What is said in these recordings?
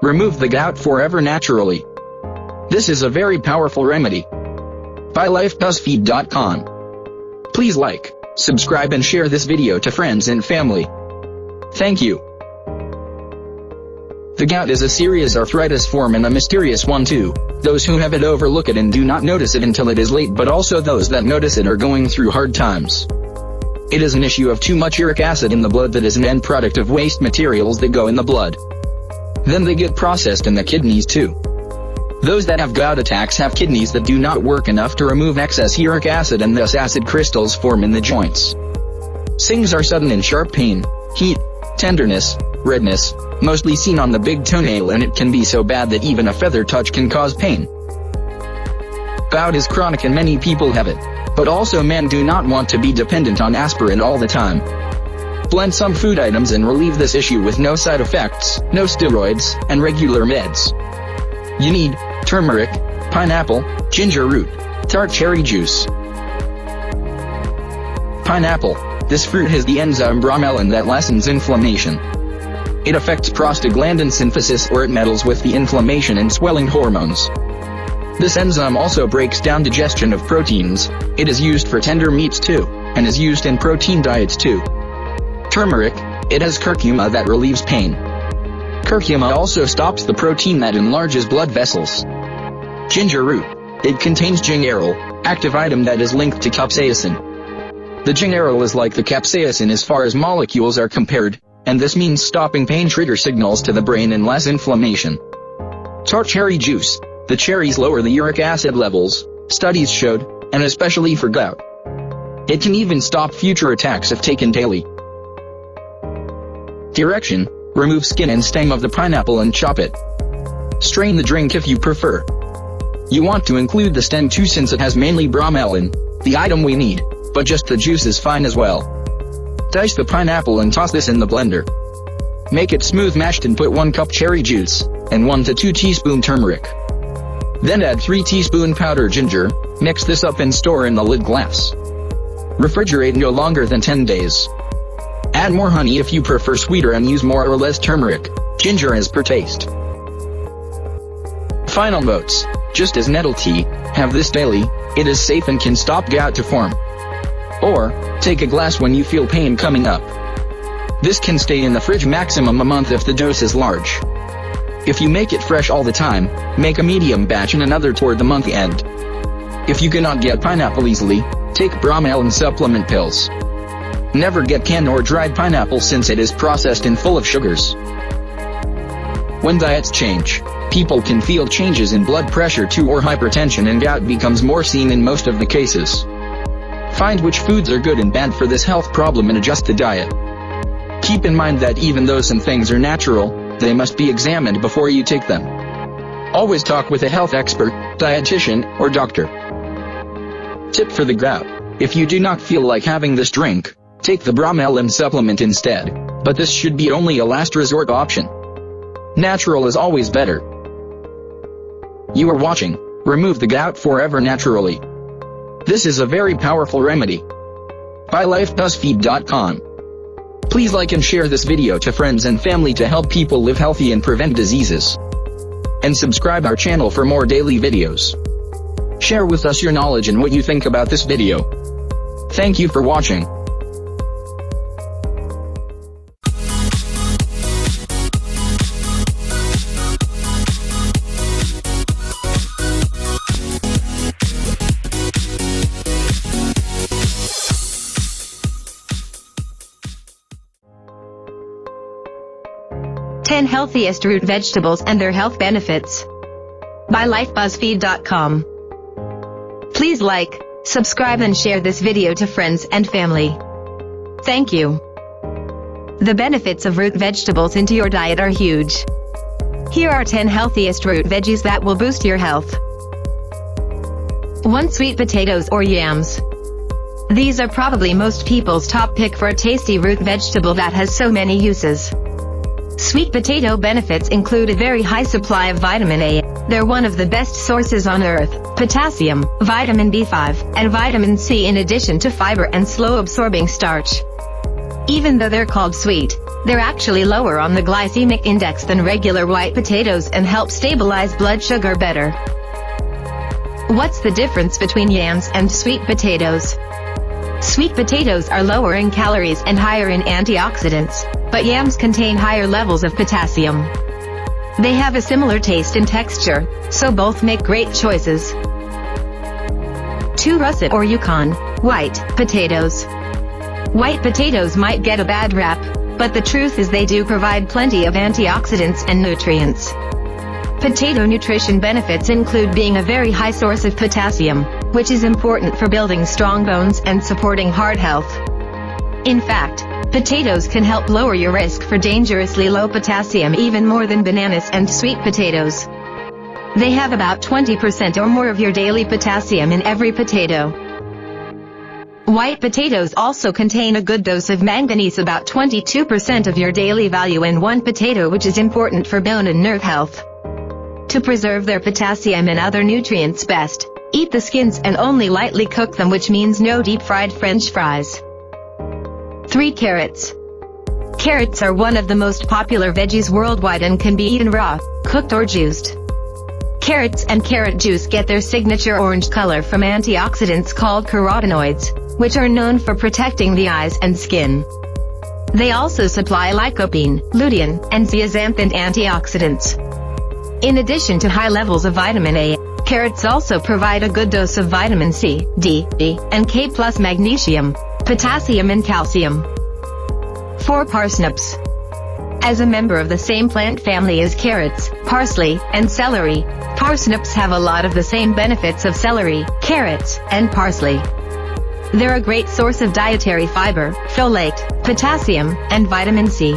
Remove the gout forever naturally. This is a very powerful remedy. By lifebuzzfeed.com. Please like, subscribe and share this video to friends and family. Thank you. The gout is a serious arthritis form and a mysterious one too. Those who have it overlook it and do not notice it until it is late, but also those that notice it are going through hard times. It is an issue of too much uric acid in the blood that is an end product of waste materials that go in the blood. Then they get processed in the kidneys too. Those that have gout attacks have kidneys that do not work enough to remove excess uric acid, and thus acid crystals form in the joints. Signs are sudden and sharp pain, heat, tenderness, redness, mostly seen on the big toenail, and it can be so bad that even a feather touch can cause pain. Gout is chronic and many people have it. But also men do not want to be dependent on aspirin all the time. Blend some food items and relieve this issue with no side effects, no steroids, and regular meds. You need turmeric, pineapple, ginger root, tart cherry juice. Pineapple. This fruit has the enzyme bromelain that lessens inflammation. It affects prostaglandin synthesis, or it meddles with the inflammation and swelling hormones. This enzyme also breaks down digestion of proteins. It is used for tender meats too, and is used in protein diets too. Turmeric. It has curcuma that relieves pain. Curcuma also stops the protein that enlarges blood vessels. Ginger root. It contains gingerol, active item that is linked to capsaicin. The gingerol is like the capsaicin as far as molecules are compared, and this means stopping pain trigger signals to the brain and less inflammation. Tart cherry juice. The cherries lower the uric acid levels, studies showed, and especially for gout. It can even stop future attacks if taken daily. Direction: remove skin and stem of the pineapple and chop it. Strain the drink if you prefer. You want to include the stem too, since it has mainly bromelain, the item we need, but just the juice is fine as well. Dice the pineapple and toss this in the blender. Make it smooth mashed and put 1 cup cherry juice, and 1 to 2 teaspoons turmeric. Then add 3 teaspoons powdered ginger, mix this up and store in the lid glass. Refrigerate no longer than 10 days. Add more honey if you prefer sweeter, and use more or less turmeric, ginger as per taste. Final notes: just as nettle tea, have this daily, it is safe and can stop gout to form. Or, take a glass when you feel pain coming up. This can stay in the fridge maximum a month if the dose is large. If you make it fresh all the time, make a medium batch and another toward the month end. If you cannot get pineapple easily, take bromelain supplement pills. Never get canned or dried pineapple since it is processed and full of sugars. When diets change, people can feel changes in blood pressure too, or hypertension, and gout becomes more seen in most of the cases. Find which foods are good and bad for this health problem and adjust the diet. Keep in mind that even though some things are natural, they must be examined before you take them. Always talk with a health expert, dietitian, or doctor. Tip for the gout: if you do not feel like having this drink, take the bromelain supplement instead, but this should be only a last resort option. Natural is always better. You are watching Remove the Gout Forever Naturally. This is a very powerful remedy. By lifebuzzfeed.com. Please like and share this video to friends and family to help people live healthy and prevent diseases. And subscribe our channel for more daily videos. Share with us your knowledge and what you think about this video. Thank you for watching. Ten healthiest root vegetables and their health benefits. By lifebuzzfeed.com. Please like, subscribe and share this video to friends and family. Thank you. The benefits of root vegetables into your diet are huge. Here are 10 healthiest root veggies that will boost your health. 1. Sweet potatoes or yams. These are probably most people's top pick for a tasty root vegetable that has so many uses. Sweet potato benefits include a very high supply of vitamin A. They're one of the best sources on earth, potassium, vitamin B5, and vitamin C, in addition to fiber and slow-absorbing starch. Even though they're called sweet, They're actually lower on the glycemic index than regular white potatoes and help stabilize blood sugar better. What's the difference between yams and sweet potatoes? Sweet potatoes are lower in calories and higher in antioxidants, but yams contain higher levels of potassium. They have a similar taste and texture, so both make great choices. 2. Russet or Yukon, white potatoes. White potatoes might get a bad rap, but the truth is they do provide plenty of antioxidants and nutrients. Potato nutrition benefits include being a very high source of potassium, which is important for building strong bones and supporting heart health. In fact, potatoes can help lower your risk for dangerously low potassium even more than bananas and sweet potatoes. They have about 20% or more of your daily potassium in every potato. White potatoes also contain a good dose of manganese, about 22% of your daily value in one potato, which is important for bone and nerve health. To preserve their potassium and other nutrients best, eat the skins and only lightly cook them, which means no deep-fried French fries. 3. Carrots. Carrots are one of the most popular veggies worldwide and can be eaten raw, cooked or juiced. Carrots and carrot juice get their signature orange color from antioxidants called carotenoids, which are known for protecting the eyes and skin. They also supply lycopene, lutein, and zeaxanthin antioxidants. In addition to high levels of vitamin A, carrots also provide a good dose of vitamin C, D, E, and K plus magnesium, potassium and calcium. 4. Parsnips. As a member of the same plant family as carrots, parsley, and celery, parsnips have a lot of the same benefits of celery, carrots, and parsley. They're a great source of dietary fiber, folate, potassium, and vitamin C.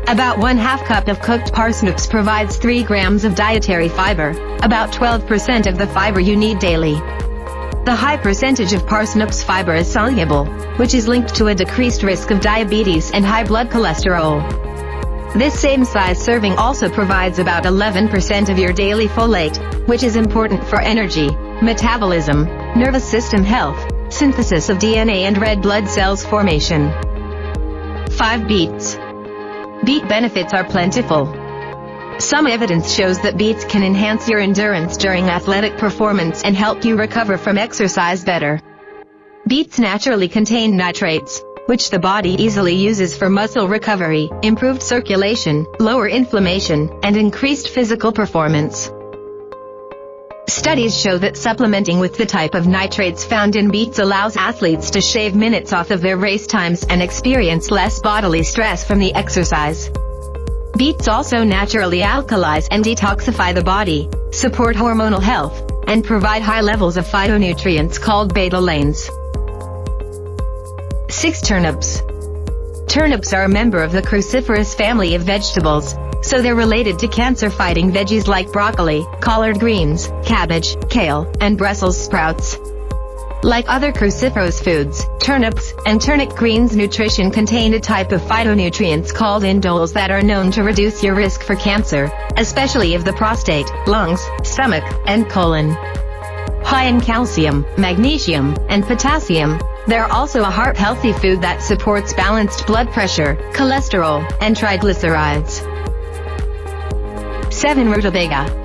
About 1/2 cup of cooked parsnips provides 3 grams of dietary fiber, about 12% of the fiber you need daily. The high percentage of parsnips fiber is soluble, which is linked to a decreased risk of diabetes and high blood cholesterol. This same size serving also provides about 11% of your daily folate, which is important for energy, metabolism, nervous system health, synthesis of DNA and red blood cells formation. 5. Beets. Beet benefits are plentiful. Some evidence shows that beets can enhance your endurance during athletic performance and help you recover from exercise better. Beets naturally contain nitrates, which the body easily uses for muscle recovery, improved circulation, lower inflammation, and increased physical performance. Studies show that supplementing with the type of nitrates found in beets allows athletes to shave minutes off of their race times and experience less bodily stress from the exercise. Beets also naturally alkalize and detoxify the body, support hormonal health, and provide high levels of phytonutrients called betalains. 6. Turnips. Turnips are a member of the cruciferous family of vegetables, so they're related to cancer-fighting veggies like broccoli, collard greens, cabbage, kale, and Brussels sprouts. Like other cruciferous foods, turnips and turnip greens nutrition contain a type of phytonutrients called indoles that are known to reduce your risk for cancer, especially of the prostate, lungs, stomach, and colon. High in calcium, magnesium, and potassium, they're also a heart-healthy food that supports balanced blood pressure, cholesterol, and triglycerides. 7. Rutabaga.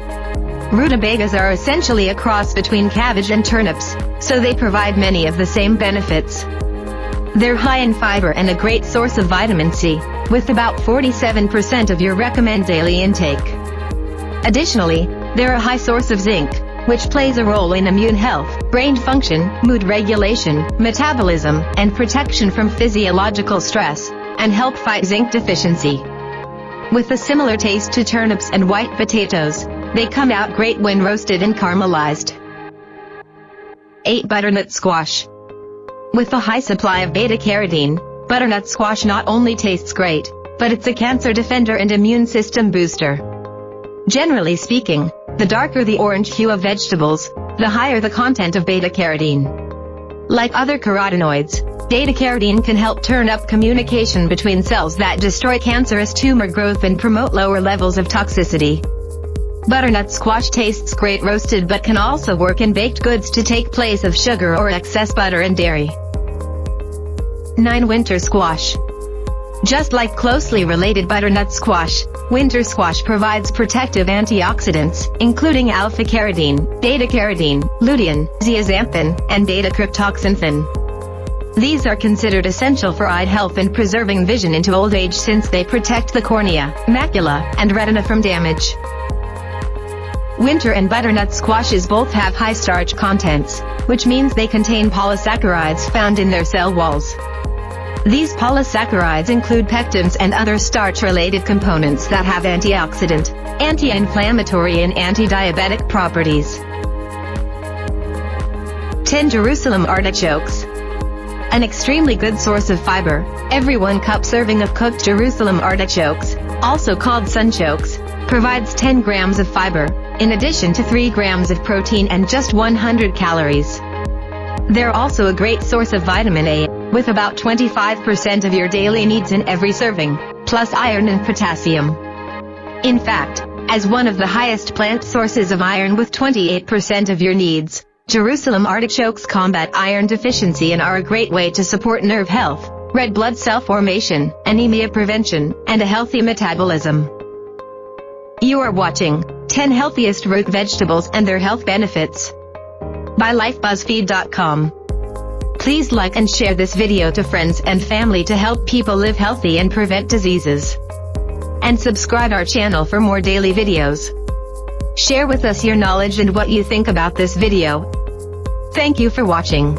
Rutabagas are essentially a cross between cabbage and turnips, so they provide many of the same benefits. They're high in fiber and a great source of vitamin C, with about 47% of your recommended daily intake. Additionally, they're a high source of zinc, which plays a role in immune health, brain function, mood regulation, metabolism, and protection from physiological stress, and help fight zinc deficiency. With a similar taste to turnips and white potatoes, they come out great when roasted and caramelized. 8. Butternut squash. With a high supply of beta-carotene, butternut squash not only tastes great, but it's a cancer defender and immune system booster. Generally speaking, the darker the orange hue of vegetables, the higher the content of beta-carotene. Like other carotenoids, beta-carotene can help turn up communication between cells that destroy cancerous tumor growth and promote lower levels of toxicity. Butternut squash tastes great roasted but can also work in baked goods to take place of sugar or excess butter and dairy. 9. Winter squash. Just like closely related butternut squash, winter squash provides protective antioxidants, including alpha-carotene, beta-carotene, lutein, zeaxanthin, and beta-cryptoxanthin. These are considered essential for eye health and preserving vision into old age since they protect the cornea, macula, and retina from damage. Winter and butternut squashes both have high starch contents, which means they contain polysaccharides found in their cell walls. These polysaccharides include pectins and other starch-related components that have antioxidant, anti-inflammatory and anti-diabetic properties. 10 Jerusalem artichokes. An extremely good source of fiber, every 1 cup serving of cooked Jerusalem artichokes, also called sunchokes, provides 10 grams of fiber, in addition to 3 grams of protein and just 100 calories. They're also a great source of vitamin A, with about 25% of your daily needs in every serving, plus iron and potassium. In fact, as one of the highest plant sources of iron with 28% of your needs, Jerusalem artichokes combat iron deficiency and are a great way to support nerve health, red blood cell formation, anemia prevention, and a healthy metabolism. You are watching 10 Healthiest Root Vegetables and Their Health Benefits by LifeBuzzFeed.com. Please like and share this video to friends and family to help people live healthy and prevent diseases. And subscribe our channel for more daily videos. Share with us your knowledge and what you think about this video. Thank you for watching.